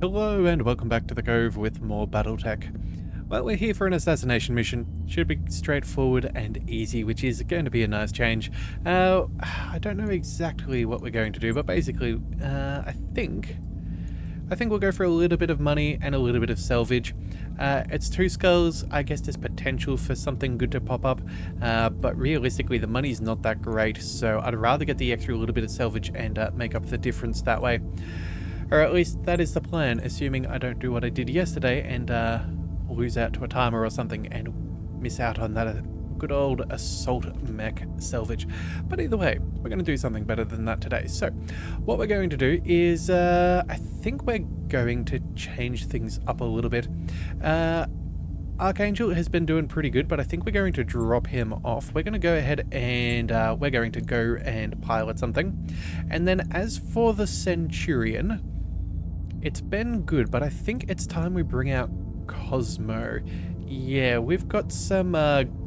Hello and welcome back to the Cove with more BattleTech. Well, we're here for an assassination mission. Should be straightforward and easy, which is going to be a nice change. I don't know exactly what we're going to do, but basically, I think we'll go for a little bit of money and a little bit of salvage. It's 2 skulls. I guess there's potential for something good to pop up, but realistically the money's not that great, so I'd rather get the extra little bit of salvage and make up the difference that way. Or at least that is the plan, assuming I don't do what I did yesterday and lose out to a timer or something and miss out on that good old assault mech salvage. But either way, we're going to do something better than that today. So what we're going to do is I think we're going to change things up a little bit. Archangel has been doing pretty good, but I think we're going to drop him off. We're going to go ahead and we're going to go and pilot something. And then as for the Centurion, it's been good, but I think it's time we bring out Cosmo. Yeah, we've got some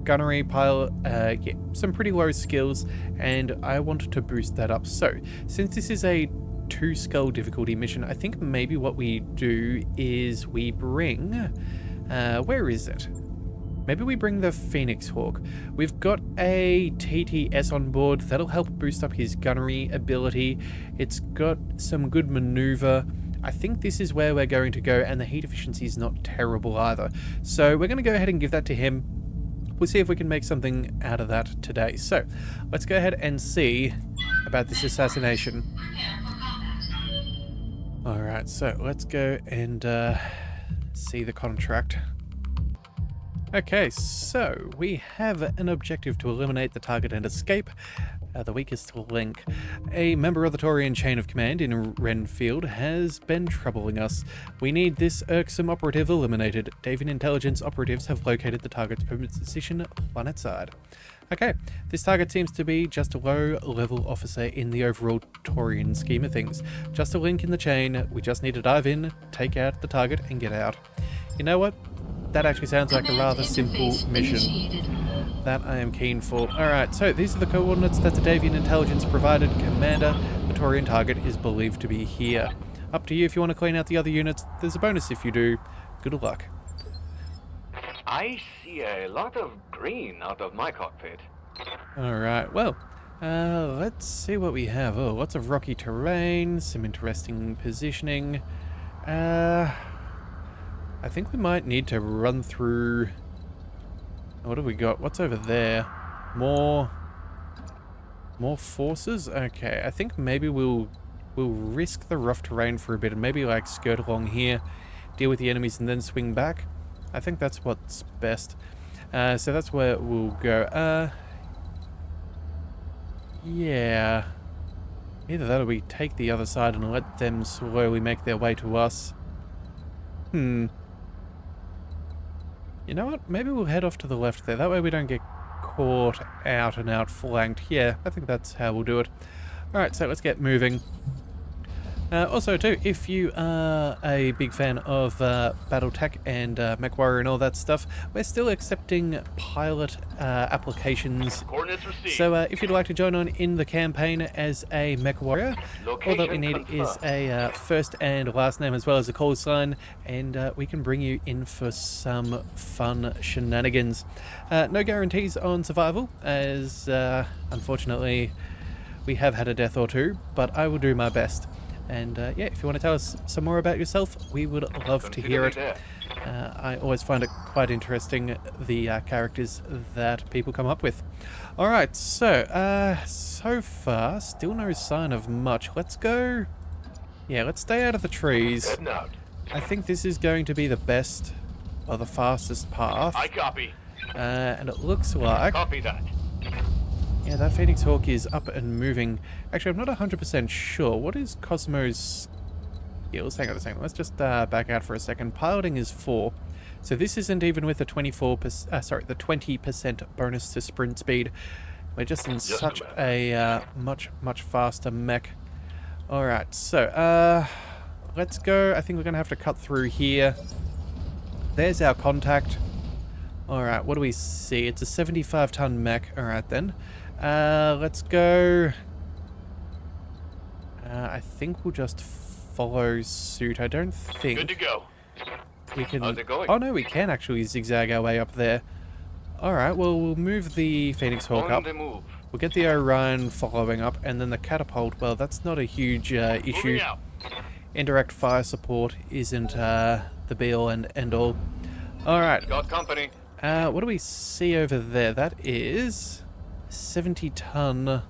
gunnery pilot, yeah, some pretty low skills, and I wanted to boost that up. So, since this is a 2 skull difficulty mission, I think maybe what we do is we bring, where is it? Maybe we bring the Phoenix Hawk. We've got a TTS on board that'll help boost up his gunnery ability. It's got some good maneuver. I think this is where we're going to go, and the heat efficiency is not terrible either. So we're going to go ahead and give that to him. We'll see if we can make something out of that today. So let's go ahead and see about this assassination. Alright, so let's go and see the contract. Okay, so we have an objective to eliminate the target and escape. The weakest link. A member of the Taurian chain of command in Renfield has been troubling us. We need this irksome operative eliminated. Davian intelligence operatives have located the target's position planetside. Okay, this target seems to be just a low-level officer in the overall Taurian scheme of things. Just a link in the chain. We just need to dive in, take out the target, and get out. You know what? That actually sounds like a rather simple mission that I am keen for. Alright, so these are the coordinates that the Davian intelligence provided. Commander, the Taurian target is believed to be here. Up to you if you want to clean out the other units. There's a bonus if you do. Good luck. I see a lot of green out of my cockpit. Alright, well, let's see what we have. Oh, lots of rocky terrain, some interesting positioning. I think we might need to run through... What have we got? What's over there? More forces? Okay, I think maybe we'll risk the rough terrain for a bit and maybe like skirt along here, deal with the enemies and then swing back. I think that's what's best. So that's where we'll go. Yeah. Either that or we take the other side and let them slowly make their way to us. You know what? Maybe we'll head off to the left there. That way we don't get caught out and out flanked. Yeah, I think that's how we'll do it. Alright, so let's get moving. Also too, if you are a big fan of BattleTech and MechWarrior and all that stuff, we're still accepting pilot applications. Coordinates received. So if you'd like to join on in the campaign as a MechWarrior, all that we need is a first and last name as well as a call sign, and we can bring you in for some fun shenanigans. No guarantees on survival, as unfortunately we have had a death or two, but I will do my best. And yeah, if you want to tell us some more about yourself, we would love to hear it. I always find it quite interesting, the characters that people come up with. Alright, so, so far, still no sign of much. Let's go... Yeah, let's stay out of the trees. I think this is going to be the best, or the fastest path. I copy. And it looks like... Copy that. Yeah, that Phoenix Hawk is up and moving. Actually, I'm not 100% sure. What is Cosmo's skills? Hang on a second. Let's just back out for a second. Piloting is 4. So this isn't even with the 20% bonus to sprint speed. We're just in such a much faster mech. Alright, so let's go. I think we're going to have to cut through here. There's our contact. Alright, what do we see? It's a 75-ton mech. Alright then. Let's go. I think we'll just follow suit. I don't think Good to go. we can... How's it going? Oh no, we can actually zigzag our way up there. Alright, well, we'll move the Phoenix Hawk On up. the move. We'll get the Orion following up, and then the catapult, well, that's not a huge issue. Moving out. Indirect fire support isn't the be-all and end-all. Alright, Got company. what do we see over there? That is 70-ton...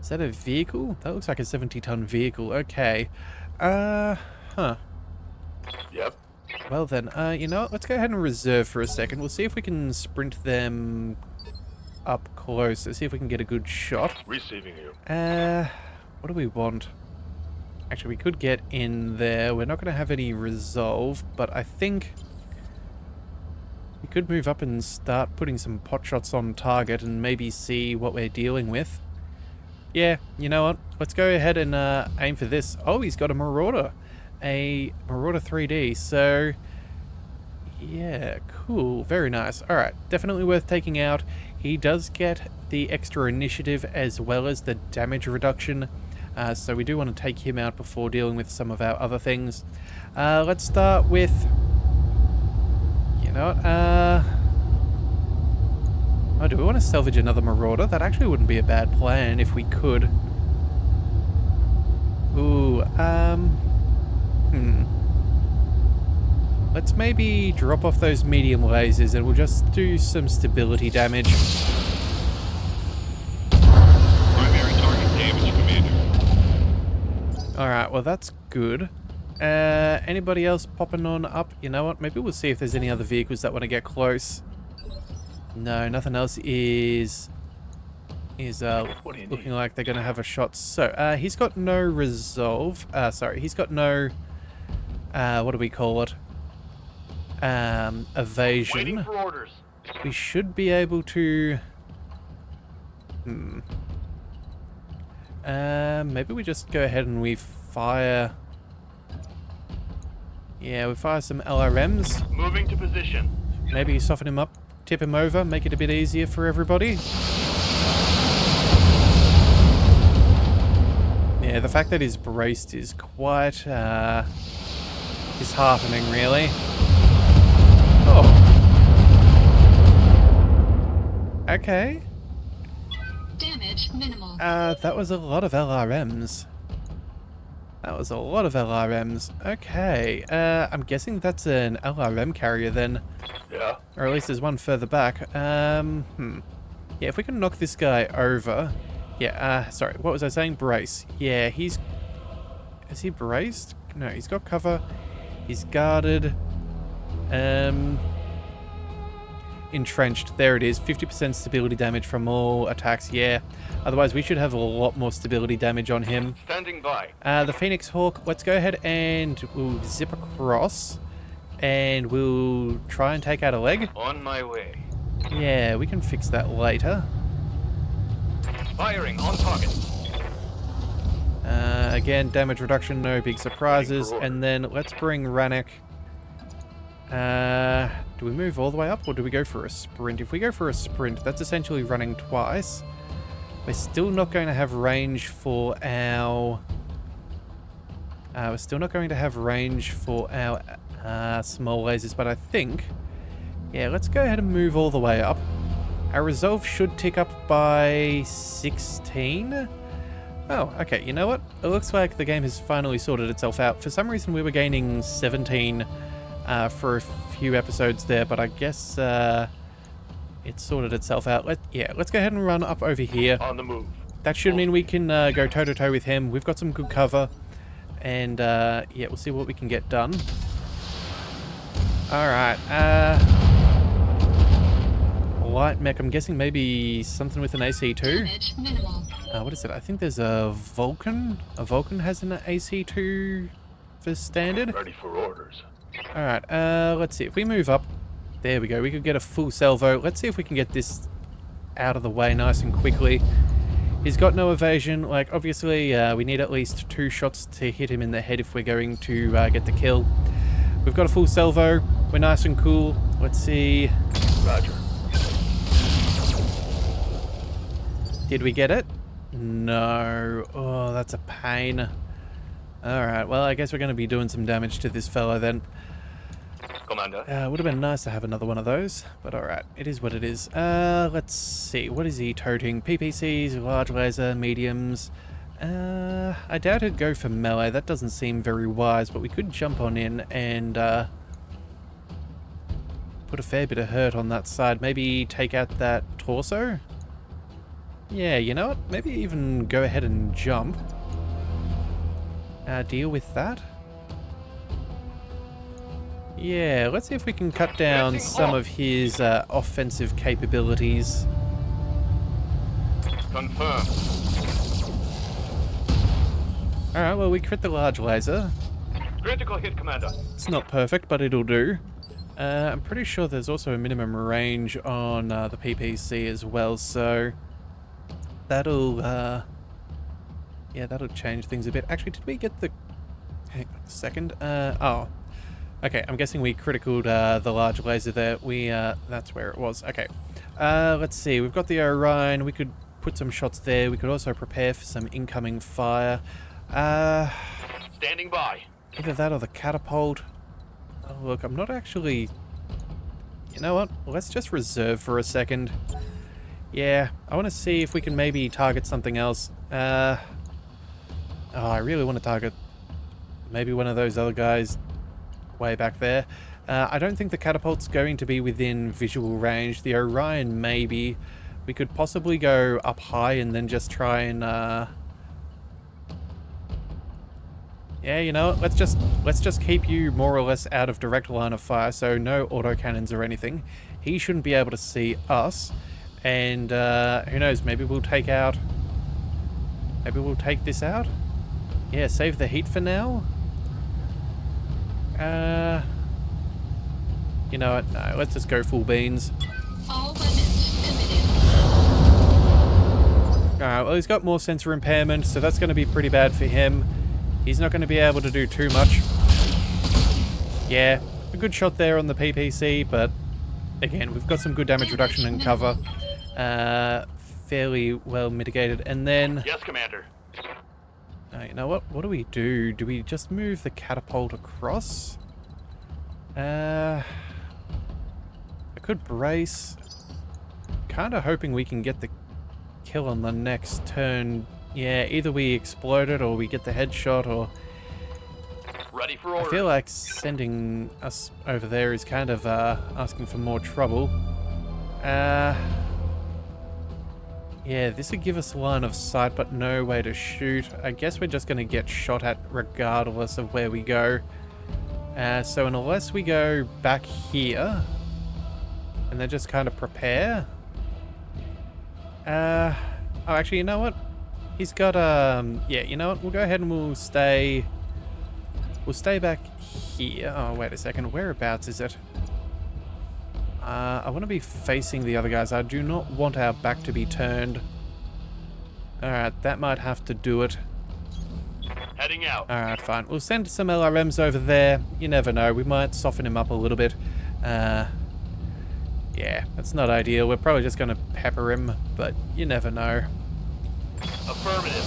Is that a vehicle? That looks like a 70-ton vehicle. Okay. Huh. Yep. Well then, you know what? Let's go ahead and reserve for a second. We'll see if we can sprint them up close. Let's see if we can get a good shot. Receiving you. What do we want? Actually, we could get in there. We're not going to have any resolve, but I think we could move up and start putting some pot shots on target and maybe see what we're dealing with. Yeah, you know what? Let's go ahead and aim for this. Oh, he's got a Marauder. A Marauder 3D, so... Yeah, cool. Very nice. Alright, definitely worth taking out. He does get the extra initiative as well as the damage reduction. So we do want to take him out before dealing with some of our other things. Let's start with... You know what? Oh, do we want to salvage another Marauder? That actually wouldn't be a bad plan if we could. Ooh, Let's maybe drop off those medium lasers and we'll just do some stability damage. Primary target damage, Commander. Alright, well that's good. Anybody else popping on up? You know what? Maybe we'll see if there's any other vehicles that want to get close. No, nothing else is looking like they're going to have a shot. So, he's got no resolve. Sorry, he's got no, what do we call it? Evasion. Waiting for orders. We should be able to... maybe we just go ahead and we fire... Yeah, we fire some LRMs. Moving to position. Maybe soften him up, tip him over, make it a bit easier for everybody. Yeah, the fact that he's braced is quite disheartening, really. Oh. Okay. Damage minimal. That was a lot of LRMs. That was a lot of LRMs. Okay, I'm guessing that's an LRM carrier then. Yeah. Or at least there's one further back. Yeah, if we can knock this guy over... Yeah, sorry, what was I saying? Brace. Yeah, he's... Is he braced? No, he's got cover. He's guarded. Entrenched. There it is. 50% stability damage from all attacks. Yeah. Otherwise, we should have a lot more stability damage on him. Standing by. The Phoenix Hawk, let's go ahead and we'll zip across. And we'll try and take out a leg. On my way. Yeah, we can fix that later. Firing on target. Again, damage reduction, no big surprises. And then let's bring Rannoch. Do we move all the way up or do we go for a sprint? If we go for a sprint, that's essentially running twice. We're still not going to have range for our... we're still not going to have range for our small lasers, but I think... Yeah, let's go ahead and move all the way up. Our resolve should tick up by 16. Oh, okay, you know what? It looks like the game has finally sorted itself out. For some reason we were gaining 17 for a few episodes there, but I guess it sorted itself out. Let's go ahead and run up over here. On the move. That should mean we can go toe-to-toe with him. We've got some good cover. And, yeah, we'll see what we can get done. Alright, light mech, I'm guessing maybe something with an AC2. Damage minimal. What is it? I think there's a Vulcan. A Vulcan has an AC2 for standard. Ready for orders. Alright, let's see. If we move up, there we go. We could get a full salvo. Let's see if we can get this out of the way nice and quickly. He's got no evasion. Like, obviously, we need at least 2 shots to hit him in the head if we're going to get the kill. We've got a full salvo. We're nice and cool. Let's see. Roger. Did we get it? No. Oh, that's a pain. Alright, well, I guess we're going to be doing some damage to this fella then. Commander. Would have been nice to have another one of those, but alright, it is what it is. Let's see, what is he toting? PPCs, large laser, mediums. I doubt he'd go for melee, that doesn't seem very wise, but we could jump on in and put a fair bit of hurt on that side. Maybe take out that torso? Yeah, you know what? Maybe even go ahead and jump. Deal with that. Yeah, let's see if we can cut down some of his offensive capabilities. Confirmed. Alright, well, we crit the large laser. Critical hit, Commander. It's not perfect, but it'll do. I'm pretty sure there's also a minimum range on the PPC as well, so that'll, yeah, that'll change things a bit. Actually, did we get the... Hang on a second. Oh. Okay, I'm guessing we criticaled the large laser there. That's where it was. Okay. Let's see. We've got the Orion. We could put some shots there. We could also prepare for some incoming fire. Standing by. Either that or the catapult. Oh, look, I'm not actually... You know what? Let's just reserve for a second. Yeah, I want to see if we can maybe target something else. Oh, I really want to target maybe one of those other guys way back there. I don't think the catapult's going to be within visual range. The Orion, maybe. We could possibly go up high and then just try and... Yeah, you know what? Let's just keep you more or less out of direct line of fire, so no autocannons or anything. He shouldn't be able to see us. And who knows, maybe we'll take out... Maybe we'll take this out? Yeah, save the heat for now? You know what? No, let's just go full beans. All weapons committed. Alright, well, he's got more sensor impairment, so that's going to be pretty bad for him. He's not going to be able to do too much. Yeah, a good shot there on the PPC, but again, we've got some good damage reduction and cover. Fairly well mitigated. And then... Yes, Commander. You know what? What do we do? Do we just move the catapult across? I could brace. Kind of hoping we can get the kill on the next turn. Yeah, either we explode it or we get the headshot, or... Ready for I order. feel like sending us over there is kind of asking for more trouble. Yeah, this would give us line of sight, but no way to shoot. I guess we're just going to get shot at regardless of where we go. So unless we go back here, and then just kind of prepare... Oh, actually, you know what? He's got, yeah, you know what? We'll go ahead and we'll stay back here. Oh, wait a second. Whereabouts is it? I want to be facing the other guys. I do not want our back to be turned. Alright, that might have to do it. Heading out. Alright, fine. We'll send some LRMs over there. You never know. We might soften him up a little bit. Yeah, that's not ideal. We're probably just going to pepper him, but you never know. Affirmative.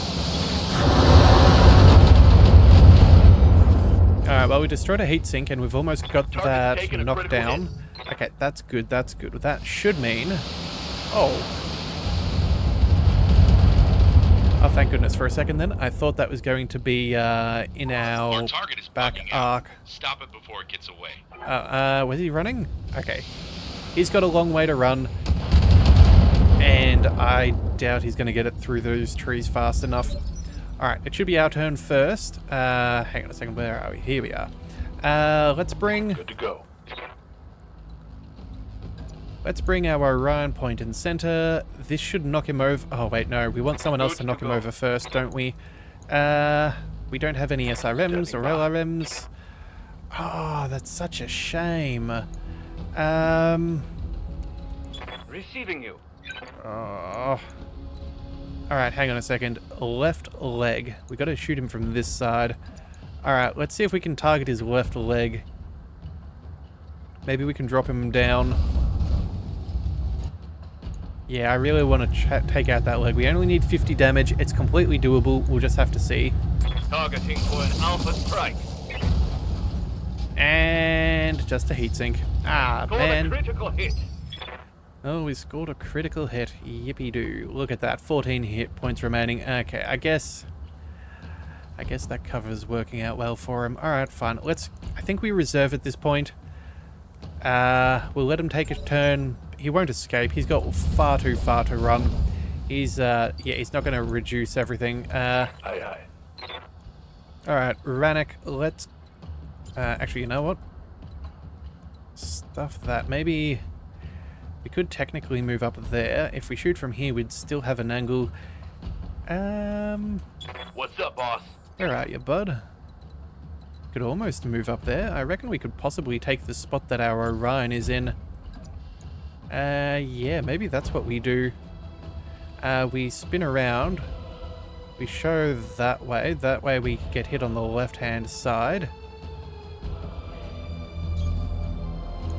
Alright, well, we destroyed a heat sink and we've almost got Target's that taken a knocked critical down. Okay, that's good, that's good. That should mean... Oh, thank goodness for a second then. I thought that was going to be in our target is back bugging out. arc. Stop it before it gets away. Was he running? Okay. He's got a long way to run. And I doubt he's going to get it through those trees fast enough. Alright, it should be our turn first. Hang on a second, where are we? Here we are. Let's bring Good to go. our Orion point in center. This should knock him over. Oh, wait, no. We want someone else to knock him over first, don't we? We don't have any SRMs or LRMs. Oh, that's such a shame. Receiving you. Oh. Alright, hang on a second. Left leg. We gotta shoot him from this side. Alright, let's see if we can target his left leg. Maybe we can drop him down. Yeah, I really want to take out that leg. We only need 50 damage. It's completely doable. We'll just have to see. Targeting for an alpha strike. And just a heatsink. Ah, Scored man. a critical hit. Oh, we scored a critical hit. Yippee-doo. Look at that. 14 hit points remaining. Okay, I guess that cover's working out well for him. Alright, fine. I think we reserve at this point. We'll let him take a turn. He won't escape. He's got far too far to run. He's not going to reduce everything. Aye, aye. Alright, Rannoch, let's... actually, you know what? Stuff that. Maybe... We could technically move up there. If we shoot from here, we'd still have an angle. What's up, boss? Where are you, bud? Could almost move up there. I reckon we could possibly take the spot that our Orion is in. Yeah, maybe that's what we do. We spin around. We show that way. That way we get hit on the left-hand side.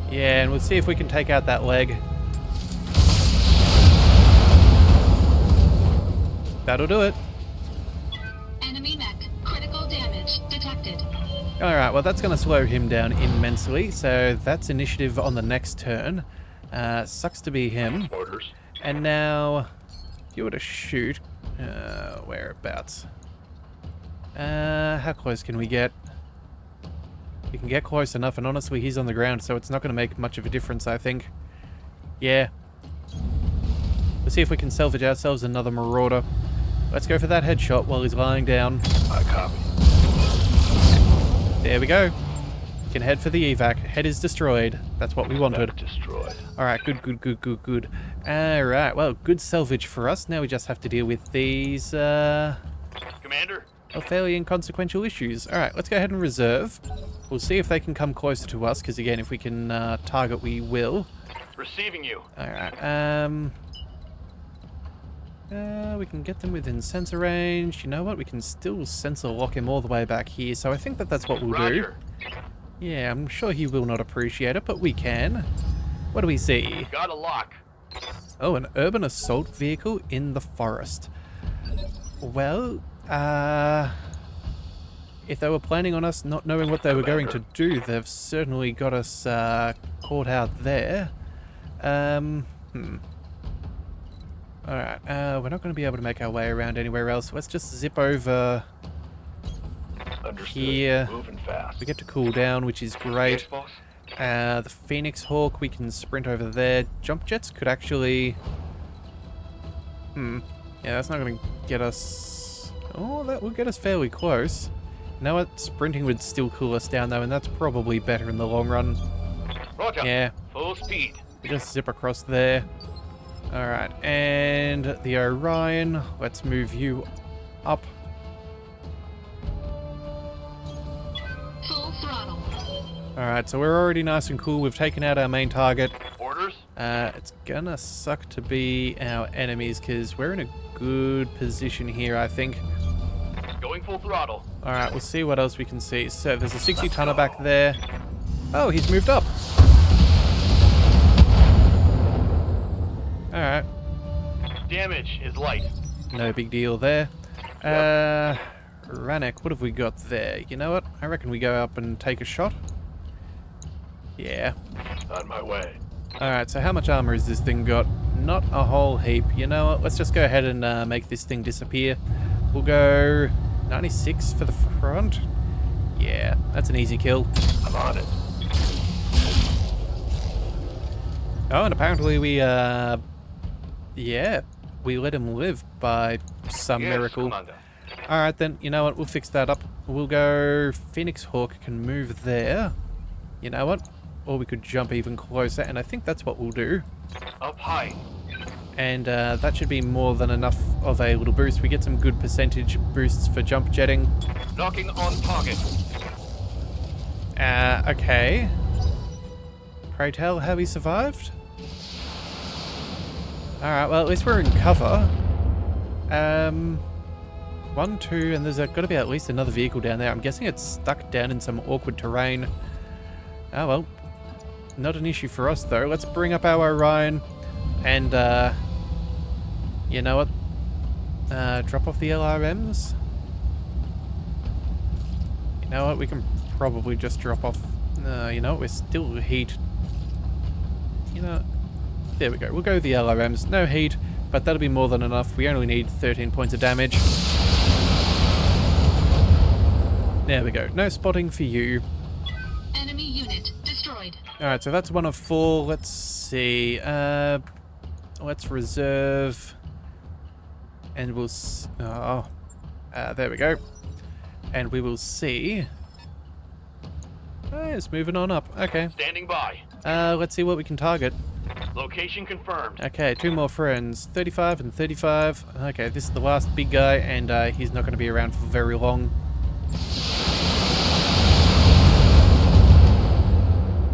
Yeah, and we'll see if we can take out that leg. That'll do it. Enemy mech. Critical damage detected. Alright, well that's going to slow him down immensely, so that's initiative on the next turn. Sucks to be him. Orders. And now, if you were to shoot, whereabouts? How close can we get? We can get close enough, and honestly he's on the ground, so it's not going to make much of a difference, I think. Yeah. Let's see if we can salvage ourselves another Marauder. Let's go for that headshot while he's lying down. I copy. There we go. We can head for the evac. Head is destroyed. That's what we wanted. Destroyed. Alright, good. Alright, well, good salvage for us. Now we just have to deal with these, Commander? fairly inconsequential issues. Alright, let's go ahead and reserve. We'll see if they can come closer to us, because again, if we can target, we will. Receiving you. Alright, we can get them within sensor range. You know what? We can still sensor lock him all the way back here, so I think that's what we'll Roger. do. Yeah, I'm sure he will not appreciate it, but we can. What do we see? Got a lock. Oh, an urban assault vehicle in the forest. Well, if they were planning on us not knowing what they were going to do, they've certainly got us caught out there. Alright, we're not going to be able to make our way around anywhere else. Let's just zip over Understood. here. Moving fast. We get to cool down, which is great. Yes, boss. The Phoenix Hawk, we can sprint over there. Jump jets could actually... Yeah, that's not going to get us... Oh, that will get us fairly close. You know what? Sprinting would still cool us down, though, and that's probably better in the long run. Roger. Yeah, Full speed. we just zip across there. Alright, and the Orion. Let's move you up. Full throttle. Alright, so we're already nice and cool. We've taken out our main target. Orders. It's gonna suck to be our enemies because we're in a good position here, I think. Going full throttle. Alright, we'll see what else we can see. So there's a 60 tonner back there. Oh, he's moved up. Alright, Damage is light. no big deal there. Rannoch, what have we got there? You know what? I reckon we go up and take a shot. Yeah. On my way. Alright, so how much armor has this thing got? Not a whole heap. You know what? Let's just go ahead and make this thing disappear. We'll go 96 for the front. Yeah, that's an easy kill. I'm on it. Oh, and apparently we, yeah, we let him live by some Yes, miracle. Commander. Alright then, you know what? We'll fix that up. We'll go Phoenix Hawk can move there. You know what? Or we could jump even closer, and I think that's what we'll do. Up high. And that should be more than enough of a little boost. We get some good percentage boosts for jump jetting. Knocking on target. Okay. Pray tell, have we survived? Alright, well at least we're in cover. 1, 2, and there's got to be at least another vehicle down there. I'm guessing it's stuck down in some awkward terrain. Oh well. Not an issue for us though. Let's bring up our Orion and you know what? Drop off the LRMs. You know what? We can probably just drop off. No, you know what? We're still heat. You know, there we go. We'll go with the LRMs. No heat, but that'll be more than enough. We only need 13 points of damage. There we go. No spotting for you. Enemy unit destroyed. Alright, so that's 1 of 4. Let's see. Let's reserve. And we'll... there we go. And we will see... Oh, it's moving on up. Okay. Standing by. Let's see what we can target. Location confirmed. Okay, 2 more friends. 35 and 35. Okay, this is the last big guy, and he's not going to be around for very long.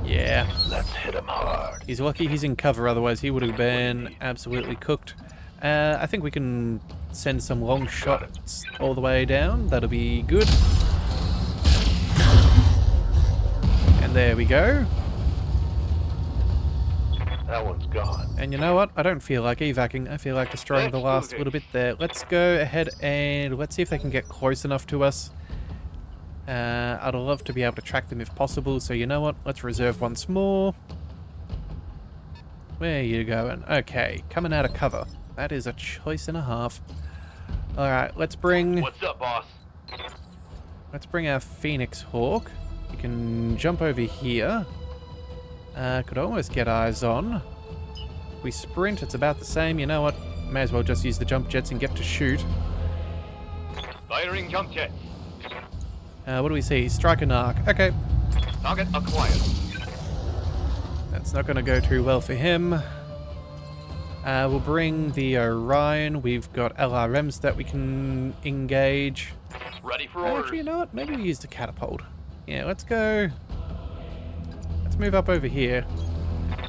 Yeah. Let's hit him hard. He's lucky he's in cover, otherwise he would have been absolutely cooked. I think we can send some long shots all the way down. That'll be good. And there we go. That one's gone. And you know what? I don't feel like evacing. I feel like destroying the last little bit there. Let's go ahead and let's see if they can get close enough to us. I'd love to be able to track them if possible. So you know what? Let's reserve once more. Where are you going? Okay, coming out of cover. That is a choice and a half. Alright, let's bring... What's up, boss? Let's bring our Phoenix Hawk. You can jump over here. Could almost get eyes on. We sprint, it's about the same. You know what? May as well just use the jump jets and get to shoot. Firing jump jet. What do we see? Strike an arc. Okay. Target acquired. That's not going to go too well for him. We'll bring the Orion. We've got LRMs that we can engage. Ready for orders. Actually, you know what? Maybe we use the catapult. Yeah, let's go. Let's move up over here.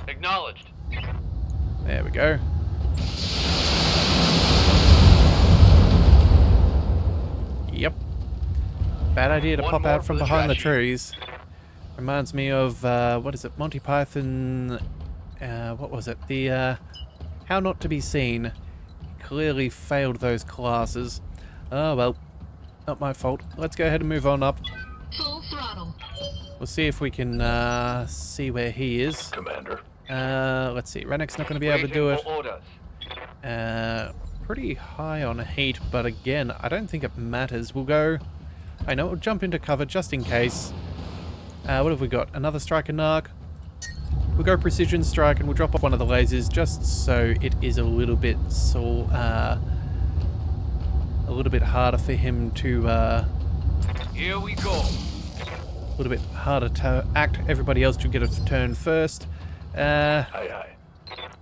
Acknowledged. There we go. Yep. Bad idea to pop out from behind the trees. Reminds me of, what is it? Monty Python, what was it? The, How Not to Be Seen. Clearly failed those classes. Oh, well. Not my fault. Let's go ahead and move on up. Full throttle. We'll see if we can, see where he is. Commander. Let's see. Renek's not going to be able to do it. Orders. Pretty high on heat, but again, I don't think it matters. We'll go... I know we'll jump into cover just in case. What have we got? Another strike and arc. We'll go precision strike and we'll drop off one of the lasers just so it is a little bit harder for him to Here we go. a little bit harder to act. Everybody else should get a turn first. Aye, aye.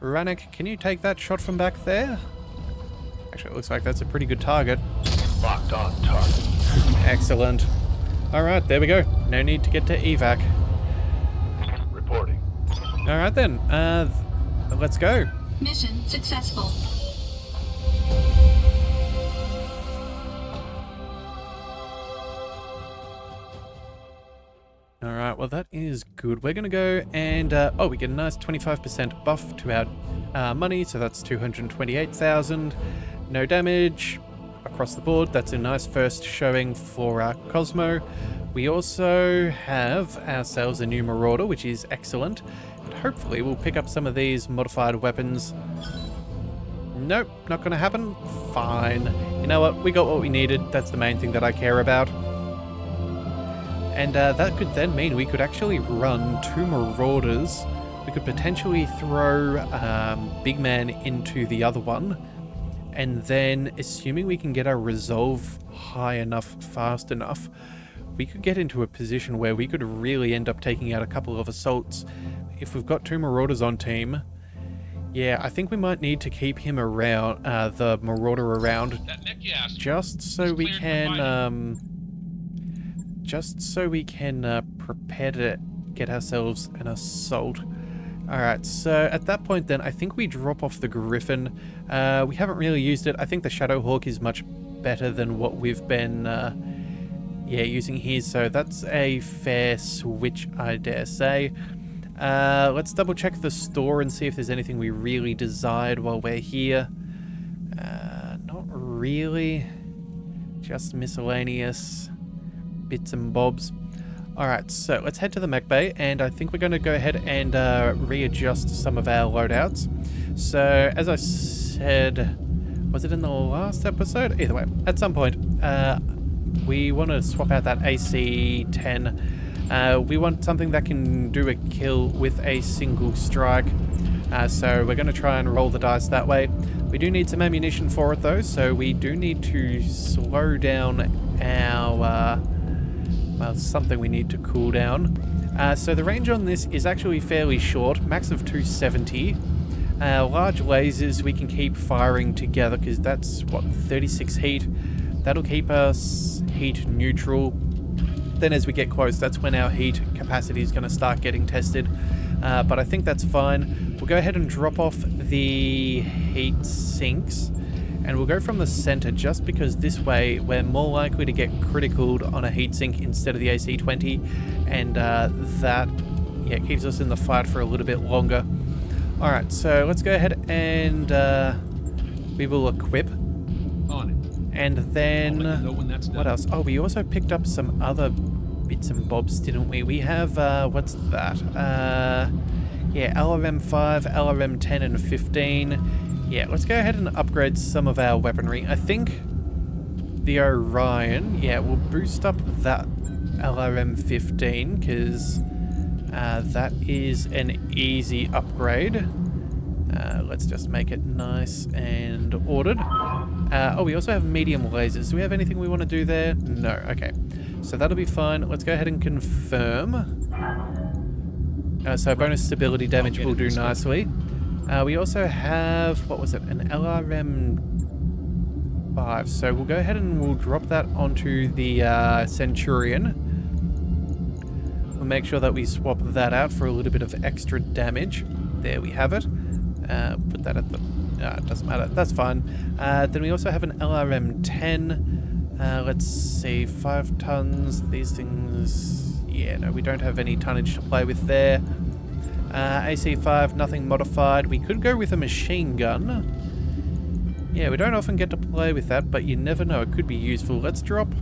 Ranek, can you take that shot from back there? Actually, it looks like that's a pretty good target. Locked on target. Excellent. Alright, there we go. No need to get to evac. Reporting. Alright then, let's go. Mission successful. Alright, well that is good. We're going to go and, we get a nice 25% buff to our money, so that's 228,000. No damage across the board. That's a nice first showing for our Cosmo. We also have ourselves a new Marauder, which is excellent. And hopefully we'll pick up some of these modified weapons. Nope, not going to happen. Fine. You know what? We got what we needed. That's the main thing that I care about. And that could then mean we could actually run 2 Marauders. We could potentially throw Big Man into the other one. And then, assuming we can get our resolve high enough, fast enough, we could get into a position where we could really end up taking out a couple of assaults. If we've got 2 Marauders on team, yeah, I think we might need to keep him around, the Marauder around, just so we can prepare to get ourselves an assault. Alright, so at that point then, I think we drop off the Griffin. We haven't really used it. I think the Shadowhawk is much better than what we've been using here, so that's a fair switch, I dare say. Let's double check the store and see if there's anything we really desired while we're here. Not really. Just miscellaneous. bits and bobs. Alright, so let's head to the mech bay, and I think we're going to go ahead and readjust some of our loadouts. So, as I said, was it in the last episode? Either way, at some point, we want to swap out that AC-10. We want something that can do a kill with a single strike. So we're going to try and roll the dice that way. We do need some ammunition for it though, so we do need to slow down our... well, something we need to cool down. So the range on this is actually fairly short, max of 270. Large lasers we can keep firing together because that's, what, 36 heat. That'll keep us heat neutral. Then as we get close, that's when our heat capacity is going to start getting tested. But I think that's fine. We'll go ahead and drop off the heat sinks. And we'll go from the center just because this way we're more likely to get criticaled on a heatsink instead of the AC-20. And that, yeah, keeps us in the fight for a little bit longer. Alright, so let's go ahead and we will equip. On it. And then, I'll let you know when that's done. what else? Oh, we also picked up some other bits and bobs, didn't we? We have, what's that? Yeah, LRM-5, LRM-10, and 15. Yeah, let's go ahead and upgrade some of our weaponry. I think the Orion, yeah, we'll boost up that LRM-15 because that is an easy upgrade. Let's just make it nice and ordered. Oh, we also have medium lasers. Do we have anything we want to do there? No, okay. So that'll be fine. Let's go ahead and confirm. So bonus stability damage will do nicely. We also have, what was it, an LRM-5. So we'll go ahead and we'll drop that onto the Centurion. We'll make sure that we swap that out for a little bit of extra damage. There we have it. Put that at the... it doesn't matter. That's fine. Then we also have an LRM-10. Let's see, 5 tons. These things... Yeah, no, we don't have any tonnage to play with there. AC-5, nothing modified. We could go with a machine gun. Yeah, we don't often get to play with that, but you never know. It could be useful. Let's drop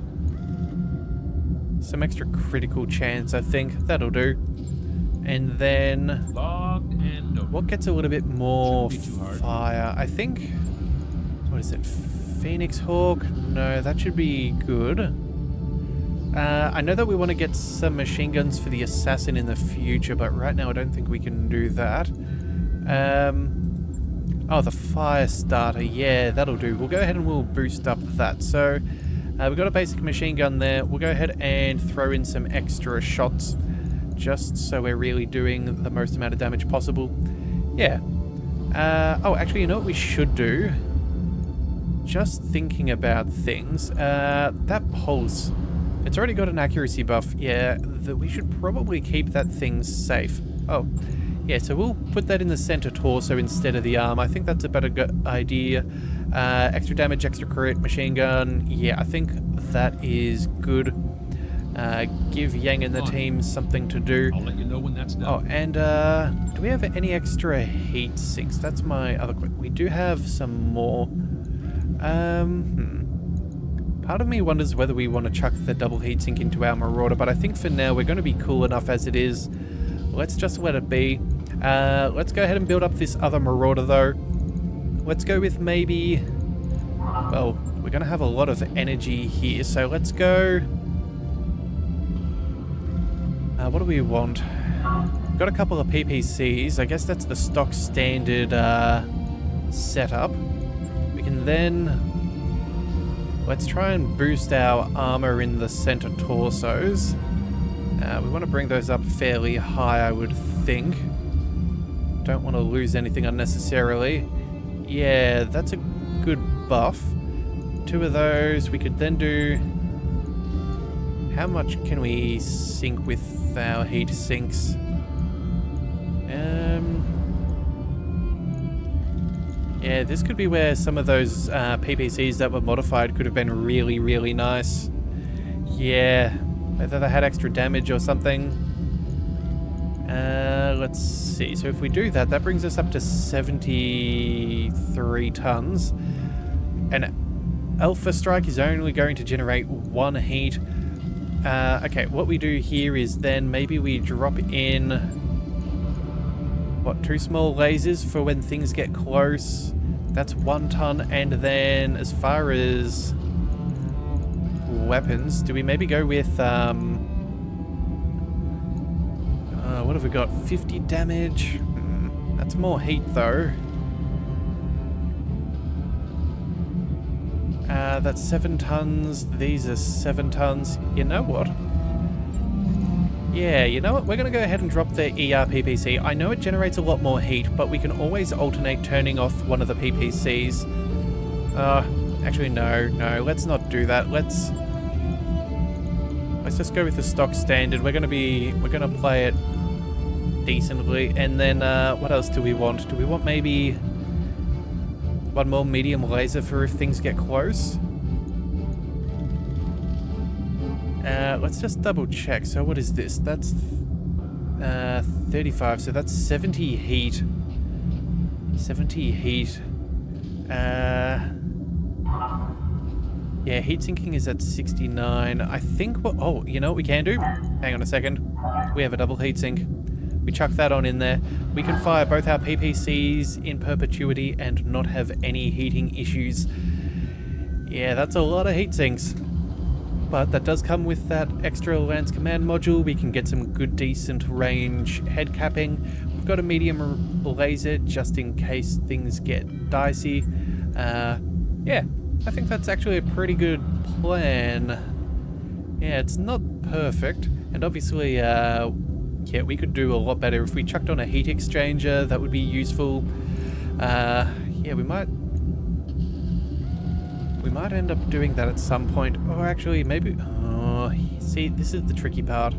some extra critical chance, I think. That'll do. And then... Logged and over. what gets a little bit more Shouldn't be too hard. fire? I think... what is it? Phoenix Hawk? No, that should be good. I know that we want to get some machine guns for the assassin in the future, but right now I don't think we can do that. Oh, the fire starter. Yeah, that'll do. We'll go ahead and we'll boost up that. So, we've got a basic machine gun there. We'll go ahead and throw in some extra shots, just so we're really doing the most amount of damage possible. Yeah. Oh, actually, you know what we should do? Just thinking about things. That pulse... it's already got an accuracy buff. Yeah, we should probably keep that thing safe. Oh, yeah, so we'll put that in the center torso instead of the arm. I think that's a better idea. Extra damage, extra crit, machine gun. Yeah, I think that is good. Give Yang and the team something to do. I'll let you know when that's done. Oh, and do we have any extra heat sinks? That's my other question. We do have some more. Part of me wonders whether we want to chuck the double heatsink into our Marauder, but I think for now we're going to be cool enough as it is. Let's just let it be. Let's go ahead and build up this other Marauder though. Let's go with maybe... well, we're going to have a lot of energy here, so let's go... what do we want? We've got a couple of PPCs. I guess that's the stock standard setup. We can then... let's try and boost our armor in the center torsos. We want to bring those up fairly high, I would think. Don't want to lose anything unnecessarily. Yeah, that's a good buff. 2 of those. We could then do... how much can we sink with our heat sinks? Yeah, this could be where some of those PPCs that were modified could have been really, really nice. Yeah, whether they had extra damage or something. Let's see. So if we do that, that brings us up to 73 tons. And Alpha Strike is only going to generate 1 heat. Okay, what we do here is then maybe we drop in, what, 2 small lasers for when things get close. That's 1 ton. And then as far as weapons, do we maybe go with, what have we got? 50 damage? That's more heat though. That's 7 tons. These are 7 tons. You know what? Yeah, you know what? We're going to go ahead and drop the ER-PPC. I know it generates a lot more heat, but we can always alternate turning off one of the PPCs. Actually, no. Let's not do that. Let's just go with the stock standard. We're going to play it decently. And then, what else do we want? Do we want maybe 1 more medium laser for if things get close? Let's just double check. So what is this? That's 35. So that's 70 heat. 70 heat. Yeah, heat sinking is at 69. I think what... Oh, you know what we can do? Hang on a second. We have a double heat sink. We chuck that on in there. We can fire both our PPCs in perpetuity and not have any heating issues. Yeah, that's a lot of heat sinks. But that does come with that extra Lance Command module. We can get some good, decent range head capping. We've got a medium laser just in case things get dicey. Yeah, I think that's actually a pretty good plan. Yeah, it's not perfect. And obviously, yeah, we could do a lot better if we chucked on a heat exchanger. That would be useful. Yeah, we might end up doing that at some point. Or actually, maybe... Oh, see, this is the tricky part.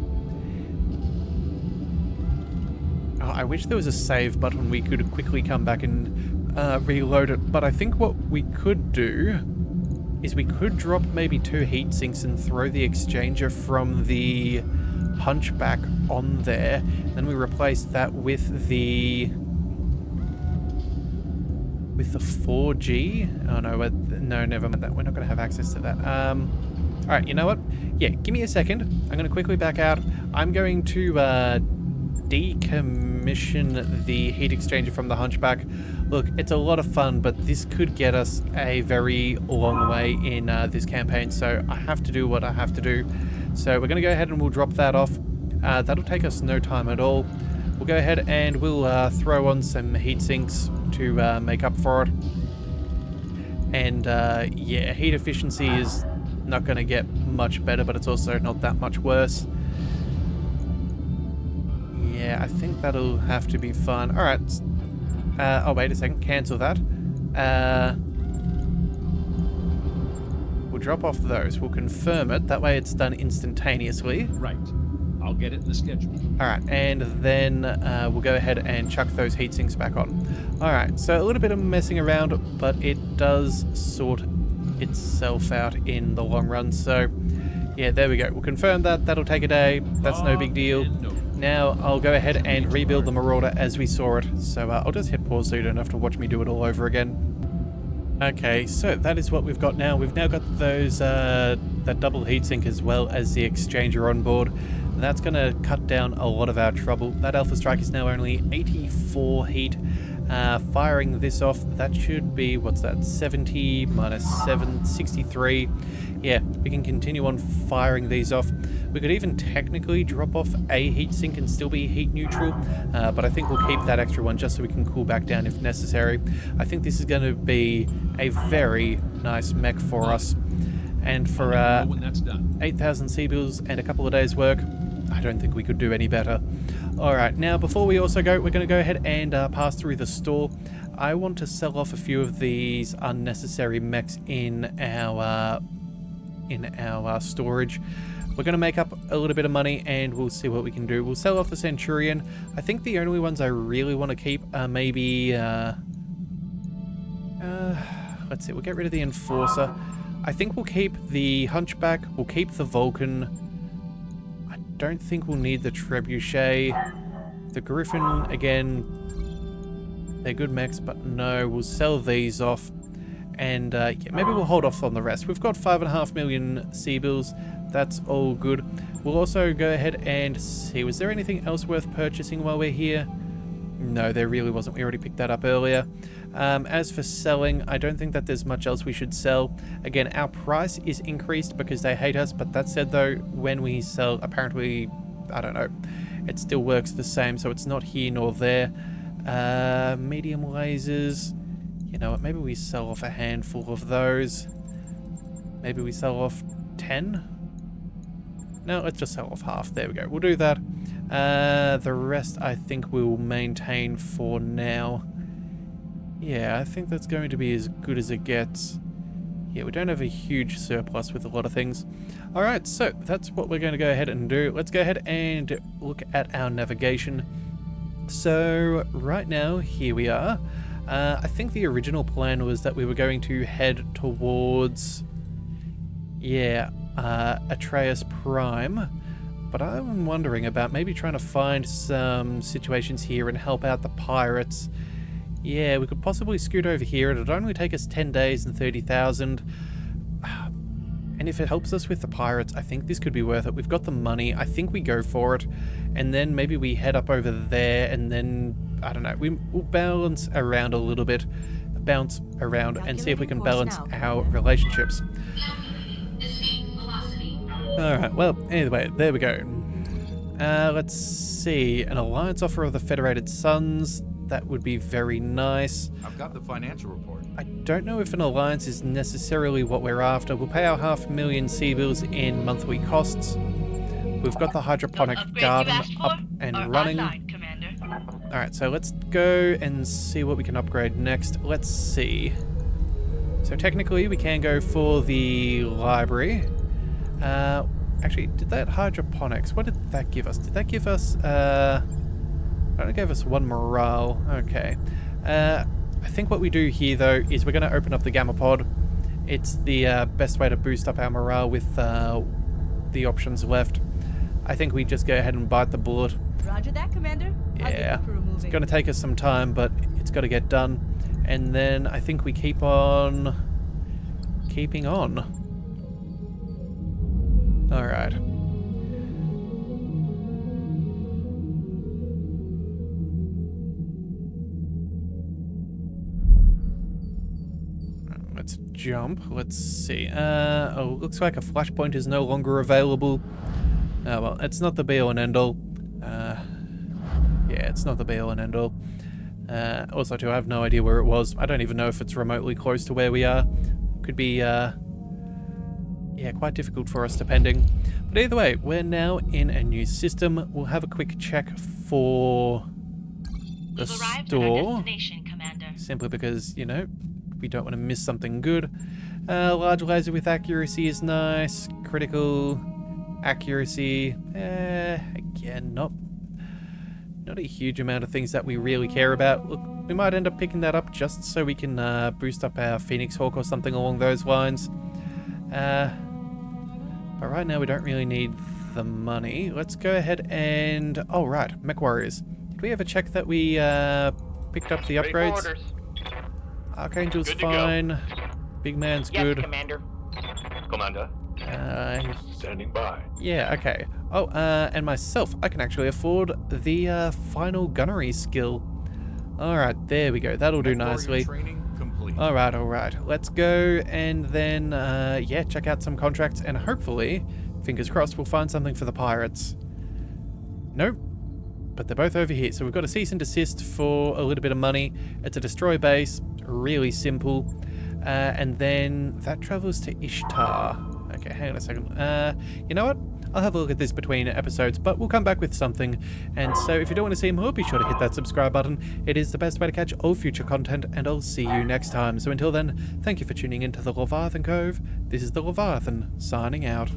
Oh, I wish there was a save button we could quickly come back and reload it. But I think what we could do is we could drop maybe 2 heat sinks and throw the exchanger from the Hunchback on there. Then we replace that with the 4G. Oh no, no, never mind that. We're not going to have access to that. Alright, you know what? Yeah, give me a second. I'm going to quickly back out. I'm going to decommission the heat exchanger from the Hunchback. Look, it's a lot of fun, but this could get us a very long way in this campaign, so I have to do what I have to do. So we're going to go ahead and we'll drop that off. That'll take us no time at all. We'll go ahead and we'll throw on some heat sinks to make up for it. And yeah, heat efficiency is not going to get much better, but it's also not that much worse. Yeah, I think that'll have to be fun. All right. Oh, wait a second. Cancel that. We'll drop off those. We'll confirm it. That way it's done instantaneously. Right. I'll get it in the schedule. Alright, and then we'll go ahead and chuck those heat sinks back on. Alright, so a little bit of messing around, but it does sort itself out in the long run. So, yeah, there we go. We'll confirm that. That'll take a day. That's no big deal. Now, I'll go ahead and rebuild the Marauder as we saw it. So, I'll just hit pause so you don't have to watch me do it all over again. Okay, so that is what we've got now. We've now got those that double heatsink as well as the exchanger on board. And that's going to cut down a lot of our trouble. That Alpha Strike is now only 84 heat. Firing this off, that should be, what's that, 70 minus 7, 63. Yeah, we can continue on firing these off. We could even technically drop off a heatsink and still be heat neutral, but I think we'll keep that extra one just so we can cool back down if necessary. I think this is going to be a very nice mech for us. And for 8,000 Seabills and a couple of days work, I don't think we could do any better. Alright, now before we also go, we're going to go ahead and pass through the store. I want to sell off a few of these unnecessary mechs in our storage. We're going to make up a little bit of money and we'll see what we can do. We'll sell off the Centurion. I think the only ones I really want to keep are maybe... let's see, we'll get rid of the Enforcer. I think we'll keep the Hunchback, we'll keep the Vulcan. I don't think we'll need the Trebuchet. The Griffin, again, they're good mechs, but no, we'll sell these off. And yeah, maybe we'll hold off on the rest. We've got 5.5 million Seabills. that's all good. We'll also go ahead and see, was there anything else worth purchasing while we're here? No, there really wasn't. We already picked that up earlier. As for selling, I don't think that there's much else we should sell. Again, our price is increased because they hate us, but that said though, when we sell, apparently, I don't know, it still works the same, so it's not here nor there. Medium lasers, you know what, maybe we sell off a handful of those. Maybe we sell off 10? No, let's just sell off half. There we go. We'll do that. The rest I think we'll maintain for now. Yeah, I think that's going to be as good as it gets. Yeah, we don't have a huge surplus with a lot of things. Alright, so that's what we're going to go ahead and do. Let's go ahead and look at our navigation. So, right now, here we are. I think the original plan was that we were going to head towards... yeah, Atreus Prime. But I'm wondering about maybe trying to find some situations here and help out the pirates. Yeah, we could possibly scoot over here. It'd only take us 10 days and 30,000. And if it helps us with the pirates, I think this could be worth it. We've got the money. I think we go for it. And then maybe we head up over there and then, I don't know, we'll balance around a little bit. Bounce around and see if we can balance our relationships. Alright, well, anyway, there we go. Let's see. An alliance offer of the Federated Suns. That would be very nice. I've got the financial report. I don't know if an alliance is necessarily what we're after. We'll pay our 500,000 C-bills in monthly costs. We've got the hydroponic garden up and running. Alright, so let's go and see what we can upgrade next. Let's see. So technically we can go for the library. Actually, did that hydroponics, what did that give us? Did that give us, it gave us 1 morale. Okay. I think what we do here, though, is we're going to open up the Gamma Pod. It's the best way to boost up our morale with the options left. I think we just go ahead and bite the bullet. Roger that, Commander. Yeah. It's going to take us some time, but it's got to get done. And then I think we keep on keeping on. Alright. Let's jump. Let's see. Oh, looks like a flashpoint is no longer available. Oh, well, it's not the be-all and end-all. Yeah, it's not the be-all and end-all. Also, too, I have no idea where it was. I don't even know if it's remotely close to where we are. Could be, yeah, quite difficult for us, depending. But either way, we're now in a new system. We'll have a quick check for the store. Simply because, you know, we don't want to miss something good. Large laser with accuracy is nice. Critical accuracy, again, not a huge amount of things that we really care about. Look, we might end up picking that up just so we can boost up our Phoenix Hawk or something along those lines. But right now we don't really need the money. Let's go ahead and... oh, right, MechWarriors. Did we ever check that we picked up the upgrades? Archangel's fine. Big Man's good. Yes, Commander. Commander. Standing by. Yeah, okay. Oh, and myself, I can actually afford the final gunnery skill. Alright, there we go. That'll do nicely. Alright. Let's go and then, yeah, check out some contracts and hopefully, fingers crossed, we'll find something for the pirates. Nope. But they're both over here. So we've got a cease and desist for a little bit of money. It's a destroy base. Really simple. And then that travels to Ishtar. Okay, hang on a second. You know what? I'll have a look at this between episodes, but we'll come back with something. And so if you don't want to see more, be sure to hit that subscribe button. It is the best way to catch all future content, and I'll see you next time. So until then, thank you for tuning into the Leviathan Cove. This is the Leviathan, signing out.